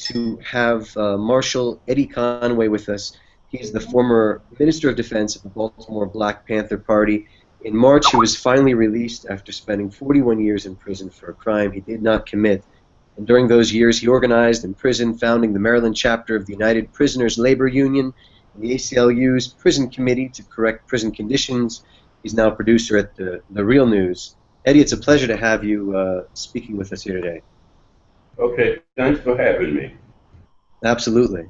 to have Marshal Eddie Conway with us. He's the former Minister of Defense of the Baltimore Black Panther Party. In March, he was finally released after spending 41 years in prison for a crime he did not commit. And during those years, he organized in prison, founding the Maryland chapter of the United Prisoners Labor Union and the ACLU's Prison Committee to correct prison conditions. He's now a producer at the Real News. Eddie, it's a pleasure to have you speaking with us here today. Okay, thanks for having me. Absolutely.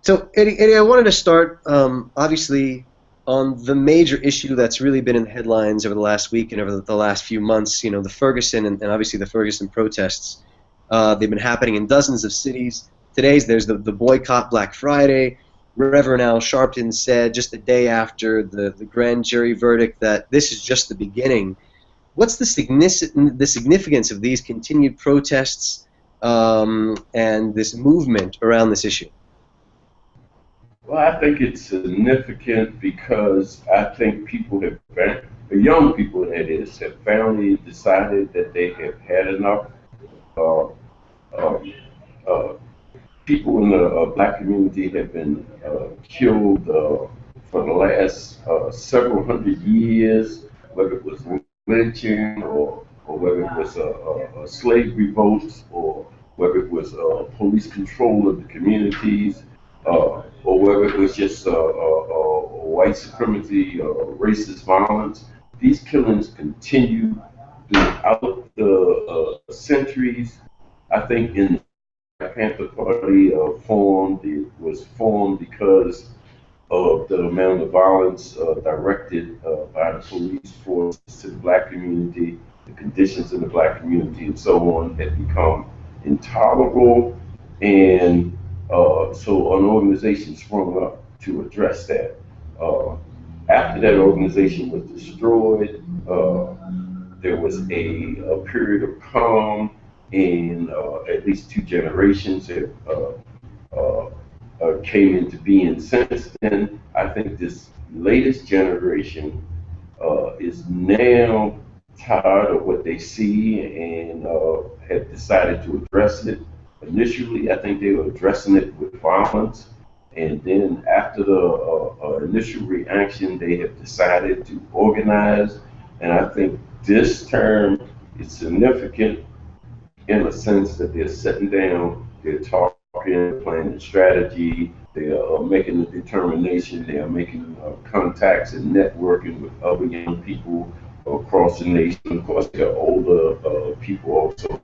So, Eddie, I wanted to start, obviously, on the major issue that's really been in the headlines over the last week and over the last few months, you know, the Ferguson and obviously the Ferguson protests. They've been happening in dozens of cities. There's the boycott Black Friday. Reverend Al Sharpton said just the day after the grand jury verdict that this is just the beginning. What's the significance of these continued protests and this movement around this issue? Well, I think it's significant because I think people have, the young people that is, have finally decided that they have had enough. Uh, uh, People in the black community have been killed for the last several hundred years, whether it was lynching or whether it was a slave revolt or whether it was police control of the communities or whether it was just white supremacy or racist violence. These killings continue throughout the centuries. I think in the Black Panther Party was formed because of the amount of violence directed by the police force to the black community, the conditions in the black community, and so on had become intolerable, and so an organization sprung up to address that. After that organization was destroyed, there was a period of calm, and at least two generations have came into being since then. I think this latest generation is now tired of what they see and have decided to address it. Initially, I think they were addressing it with violence, and then after the initial reaction, they have decided to organize. And I think this term is significant in a sense that they're sitting down, they're talking, planning strategy, they are making a determination, they are making contacts and networking with other young people across the nation. Of course, there are older people also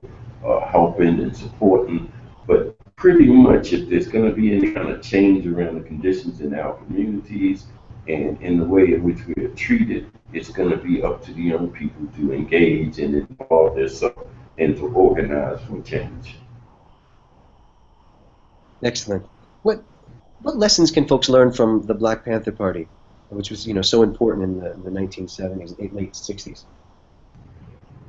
helping and supporting, but pretty much if there's going to be any kind of change around the conditions in our communities and in the way in which we are treated, it's going to be up to the young people to engage and involve themselves and to organize for change. Excellent. What lessons can folks learn from the Black Panther Party, which was so important in the 1970s, late 60s?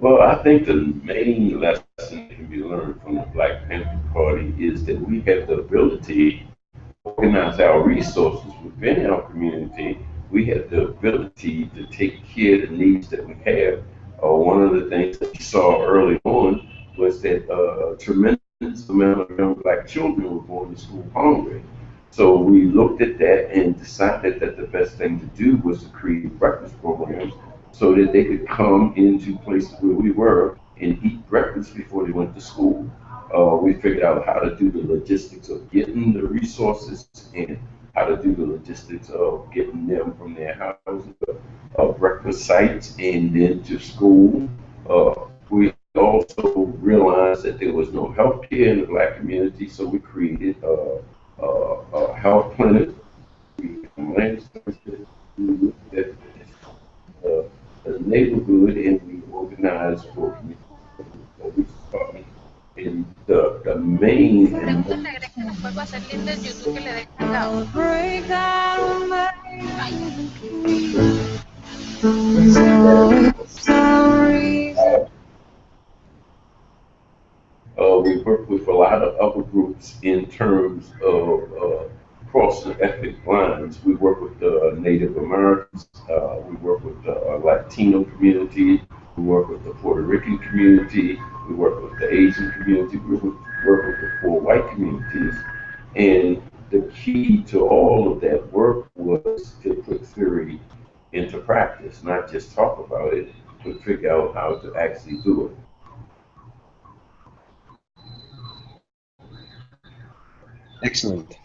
Well, I think the main lesson that can be learned from the Black Panther Party is that we have the ability to organize our resources within our community. We have the ability to take care of the needs that we have. One of the things that we saw early on was that a tremendous amount of young black children were going to school hungry. So we looked at that and decided that the best thing to do was to create breakfast programs so that they could come into places where we were and eat breakfast before they went to school. We figured out how to do the logistics of getting the resources and how to do the logistics of getting them from their houses, breakfast sites, and then to school. We also realized that there was no health care in the black community, so we created a health clinic. We at the neighborhood, and we organized for community police department. And the main we work with a lot of other groups in terms of crossing ethnic lines. We work with the Native Americans, we work with the Latino community, we work with the Puerto Rican community, we work with the Asian community, we work with the poor white communities. And the key to all of that work was to put theory into practice, not just talk about it, but figure out how to actually do it. Excellent.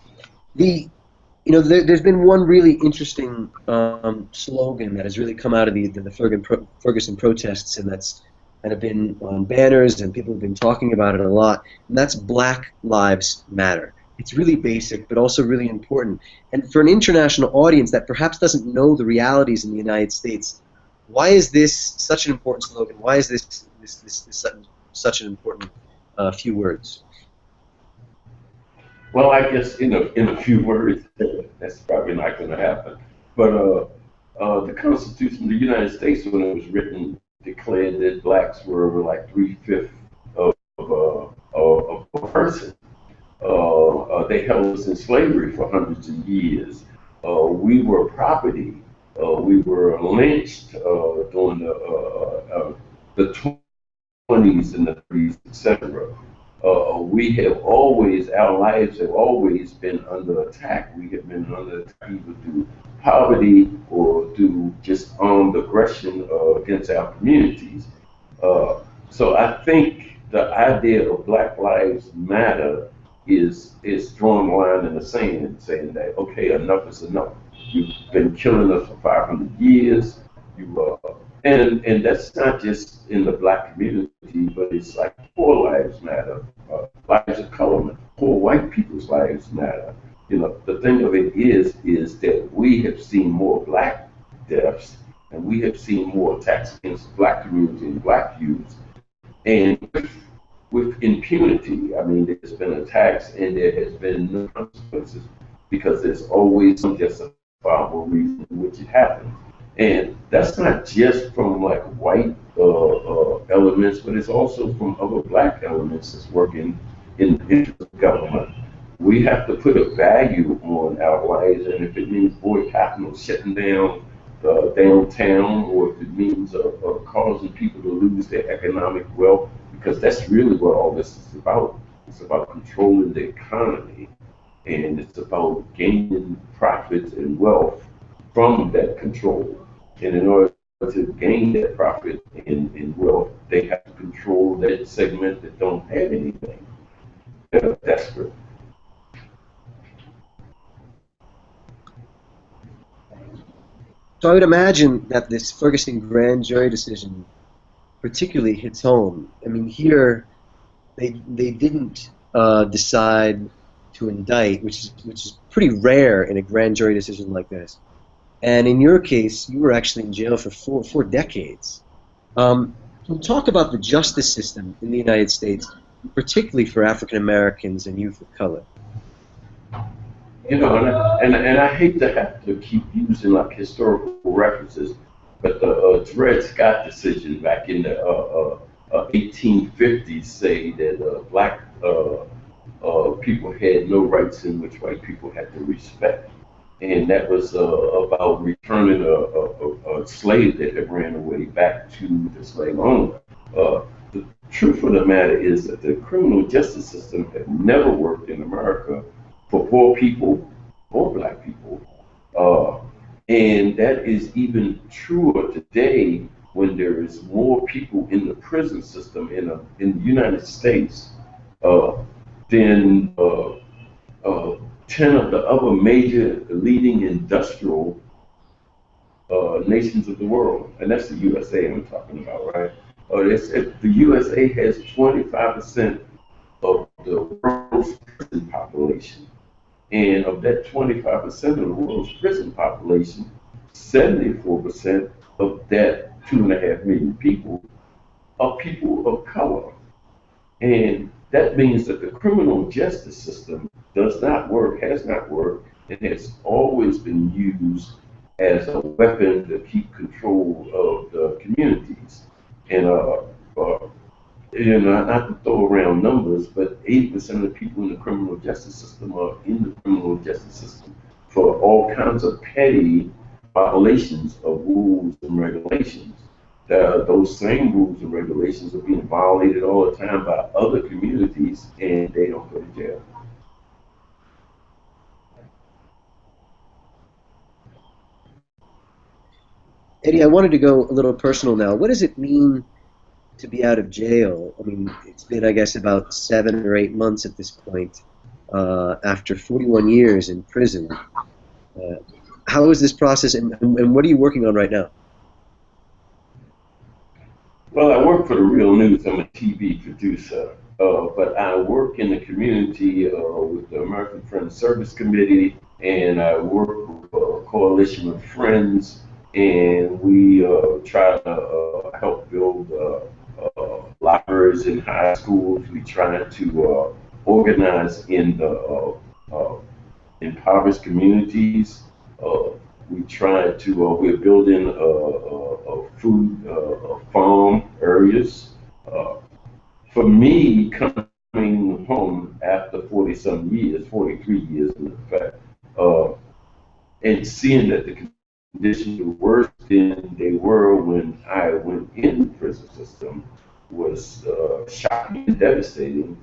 There's been one really interesting slogan that has really come out of the Ferguson protests, and that's kind of been on banners, and people have been talking about it a lot, and that's Black Lives Matter. It's really basic, but also really important. And for an international audience that perhaps doesn't know the realities in the United States, why is this such an important slogan? Why is this such an important few words? Well, I guess in a few words, that's probably not going to happen. But the Constitution of the United States, when it was written, declared that blacks were like 3/5 of a person. They held us in slavery for hundreds of years. We were property. We were lynched during the 20s and the 30s, etc. We have always, our lives have always been under attack. We have been under attack either through poverty or through just armed aggression against our communities. So I think the idea of Black Lives Matter is drawing a line in the sand and saying that, okay, enough is enough. You've been killing us for 500 years. You and that's not just in the black community, but it's like poor lives matter, lives of color, poor white people's lives matter. You know, the thing of it is that we have seen more black deaths, and we have seen more attacks against the black community and black youth, and with impunity. I mean, there's been attacks, and there has been no consequences because there's always some justifiable reason in which it happens. And that's not just from like white elements, but it's also from other black elements that's working in the interest of government. We have to put a value on our lives, and if it means boycotting or shutting down downtown, or if it means causing people to lose their economic wealth, because that's really what all this is about. It's about controlling the economy, and it's about gaining profits and wealth from that control. And in order to gain that profit and wealth, they have to control that segment that don't have anything. They're desperate. So I would imagine that this Ferguson grand jury decision particularly hits home. I mean, here they didn't decide to indict, which is pretty rare in a grand jury decision like this. And in your case, you were actually in jail for four decades. Can you talk about the justice system in the United States, particularly for African Americans and youth of color? You know, and I hate to have to keep using like historical references, but the Dred Scott decision back in the 1850s say that black people had no rights in which white people had to respect. And that was about returning a slave that had ran away back to the slave owner. The truth of the matter is that the criminal justice system had never worked in America for poor people or black people. And that is even truer today when there is more people in the prison system in the United States uh, than 10 of the other major leading industrial nations of the world. And that's the USA I'm talking about, right? The USA has 25% of the world's prison population. And of that 25% of the world's prison population, 74% of that 2.5 million people are people of color. And that means that the criminal justice system does not work, has not worked, and has always been used as a weapon to keep control of the communities. And not to throw around numbers, but 80% of the people in the criminal justice system are in the criminal justice system for all kinds of petty violations of rules and regulations. those same rules and regulations are being violated all the time by other communities, and they don't go to jail. Eddie, I wanted to go a little personal now. What does it mean to be out of jail? I mean, it's been, I guess, about 7 or 8 months at this point, after 41 years in prison. Uh, how is this process, and what are you working on right now? Well, I work for the Real News. I'm a TV producer, but I work in the community with the American Friends Service Committee, and I work with a coalition of friends, and we try to help build libraries in high schools. We try to organize in the impoverished communities. Uh, we try to, we're building food farm areas. Uh, for me, coming home after 40 some years, 43 years in fact, uh, and seeing that the conditions were worse than they were when I went in the prison system was shocking and devastating.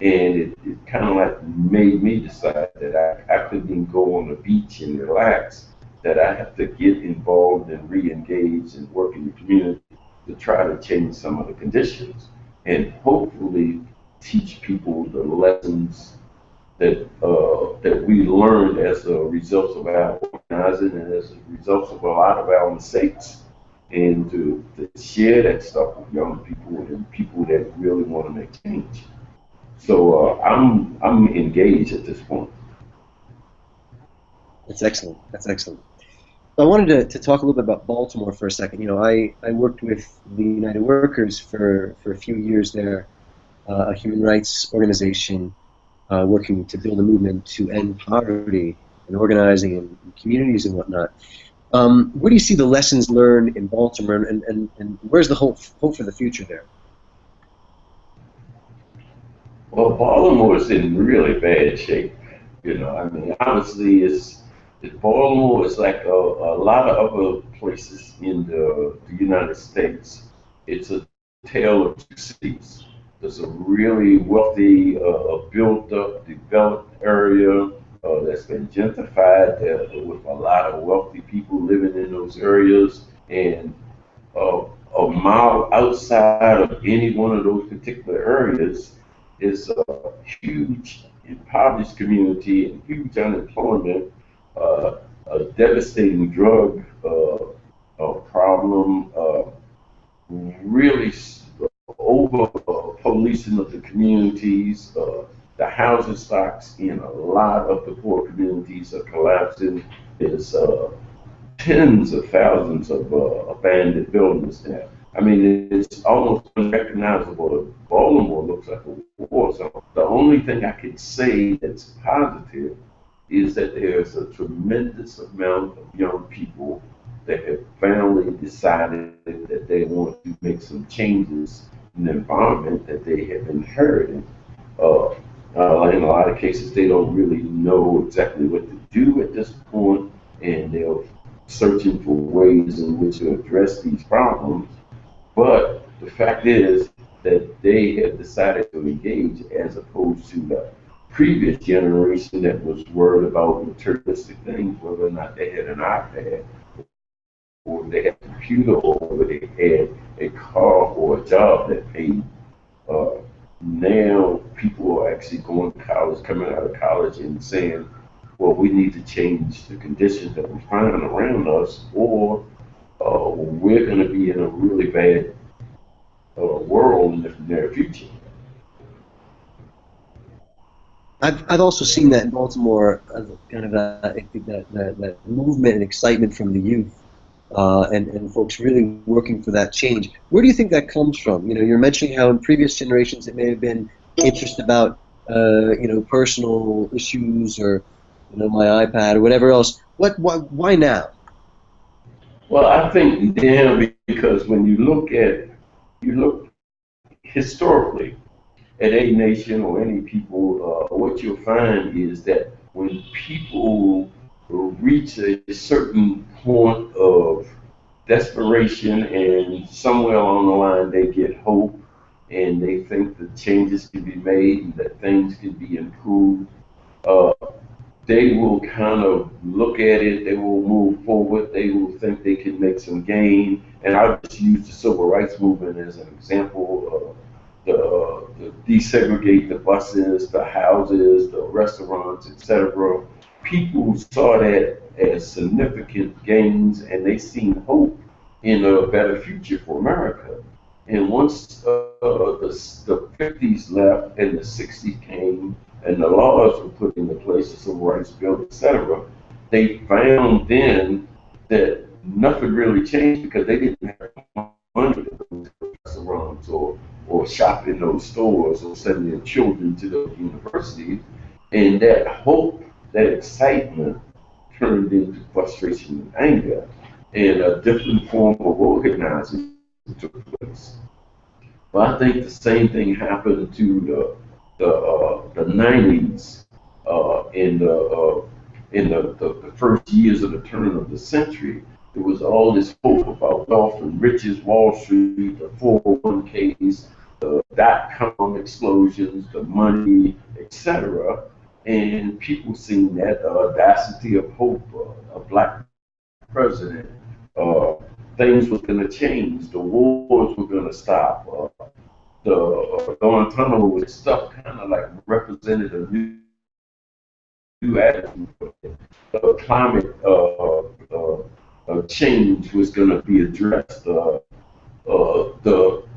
And it kind of like made me decide that I couldn't even go on the beach and relax, that I have to get involved and re-engage and work in the community to try to change some of the conditions and hopefully teach people the lessons that we learned as a result of our organizing and as a result of a lot of our mistakes, and to share that stuff with young people and people that really want to make change. So I'm engaged at this point. That's excellent. That's excellent. I wanted to talk a little bit about Baltimore for a second. You know, I worked with the United Workers for a few years there, a human rights organization working to build a movement to end poverty and organizing in communities and whatnot. Where do you see the lessons learned in Baltimore, and where's the hope for the future there? Well, Baltimore is in really bad shape. You know, I mean, obviously, Baltimore is like a lot of other places in the United States. It's a tale of two cities. There's a really wealthy, built-up, developed area that's been gentrified with a lot of wealthy people living in those areas, and uh, a mile outside of any one of those particular areas is a huge impoverished community and huge unemployment, a devastating drug problem, really over policing of the communities. The housing stocks in a lot of the poor communities are collapsing. There's tens of thousands of abandoned buildings there. I mean, it's almost unrecognizable. Baltimore looks like a war zone. The only thing I can say that's positive is that there's a tremendous amount of young people that have finally decided that they want to make some changes in the environment that they have inherited. Uh, in a lot of cases, they don't really know exactly what to do at this point, and they're searching for ways in which to address these problems. But the fact is that they have decided to engage as opposed to the previous generation that was worried about materialistic things, whether or not they had an iPad or they had a computer or whether they had a car or a job that paid. Uh, Now people are actually going to college, coming out of college and saying, well, we need to change the conditions that we find around us, or we're going to be in a really bad world in the near future. I've also seen that in Baltimore, kind of that movement and excitement from the youth, and folks really working for that change. Where do you think that comes from? You know, you're mentioning how in previous generations it may have been interest about personal issues or my iPad or whatever else. Why now? Well, I think now because when you look historically at a nation or any people, what you'll find is that when people reach a certain point of desperation, and somewhere along the line they get hope, and they think that changes can be made and that things can be improved. Uh, they will kind of look at it, they will move forward, they will think they can make some gain. And I'll just use the civil rights movement as an example. The desegregate the buses, the houses, the restaurants, etc. People saw that as significant gains, and they seen hope in a better future for America. And once the 50s left and the 60s came, and the laws were put into place, the Civil Rights Bill, etc., they found then that nothing really changed because they didn't have money to go to restaurants or shop in those stores or send their children to those universities. And that hope, that excitement turned into frustration and anger, and a different form of organizing took place. Well, I think the same thing happened to the 90s in the first years of the turn of the century. There was all this hope about wealth and riches, Wall Street, the 401ks, the dot-com explosions, the money, etc. And people seen that audacity of hope, a black president, uh, things were going to change, the wars were going to stop. The Guantanamo was stuff kind of like represented a new attitude. Climate change was going to be addressed. The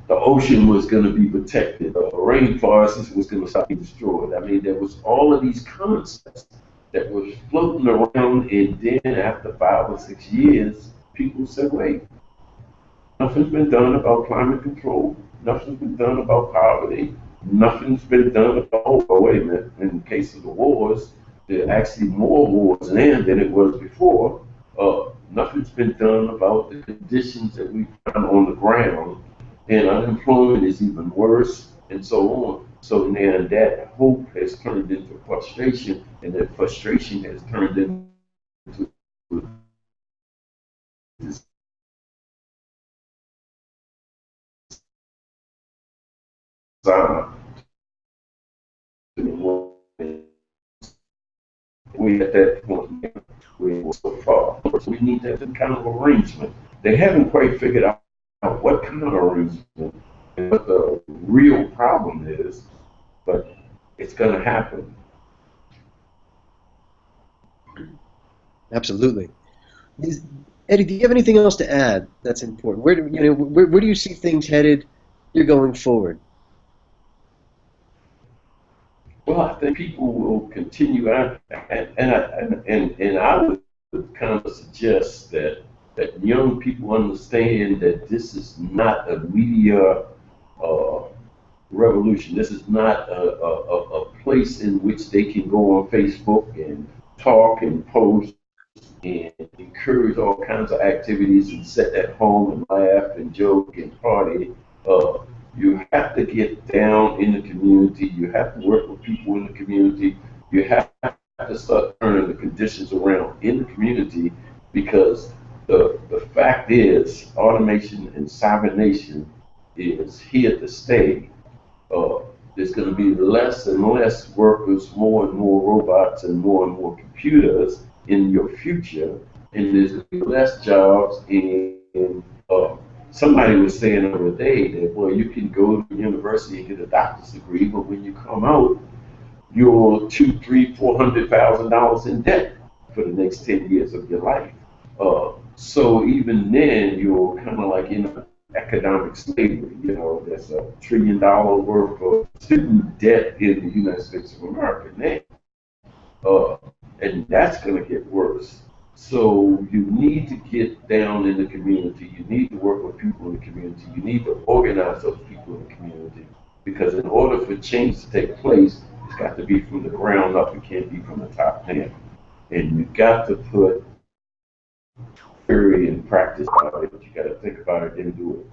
ocean was going to be protected. The rainforest was going to stop being destroyed. I mean, there was all of these concepts that was floating around, and then after 5 or 6 years, people said, "Wait, nothing's been done about climate control. Nothing's been done about poverty. Nothing's been done about, oh, wait a minute, in the case of the wars, there are actually more wars now than it was before. Nothing's been done about the conditions that we find on the ground, and unemployment is even worse, and so on. So now that hope has turned into frustration, and that frustration has turned into desire. We at that point we were so far. So we need that kind of arrangement. They haven't quite figured out what kind of arrangement and what the real problem is, but it's going to happen. Absolutely. Eddie, do you have anything else to add that's important? Where do you see things headed? You're going forward. Well, I think people will continue on, and I would kind of suggest that young people understand that this is not a media uh, revolution. This is not a place in which they can go on Facebook and talk and post and encourage all kinds of activities and sit at home and laugh and joke and party. Uh, you have to get down in the community. You have to work with people in the community. You have to start turning the conditions around in the community, because the fact is automation and cybernation is here to stay. uh, there's going to be less and less workers, more and more robots, and more computers in your future, and there's going to be less jobs. In somebody was saying the other day that, well, you can go to university and get a doctor's degree, but when you come out, you're two, three, $400,000 in debt for the next 10 years of your life. So even then, you're kind of like in economic slavery. You know, there's $1 trillion worth of student debt in the United States of America now, and that's going to get worse. So you need to get down in the community. You need to work with people in the community. You need to organize those people in the community, because in order for change to take place, it's got to be from the ground up. It can't be from the top down. And you've got to put theory and practice about it. You got to think about it and do it.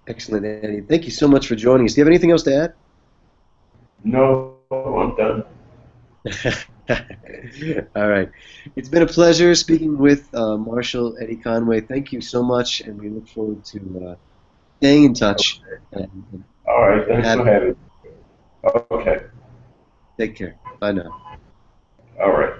Excellent, Eddie. Thank you so much for joining us. Do you have anything else to No, I'm done. add? All right. It's been a pleasure speaking with Marshall Eddie Conway. Thank you so much, and we look forward to staying in touch and All right, thanks for have having me. Okay, take care. Bye now. all right.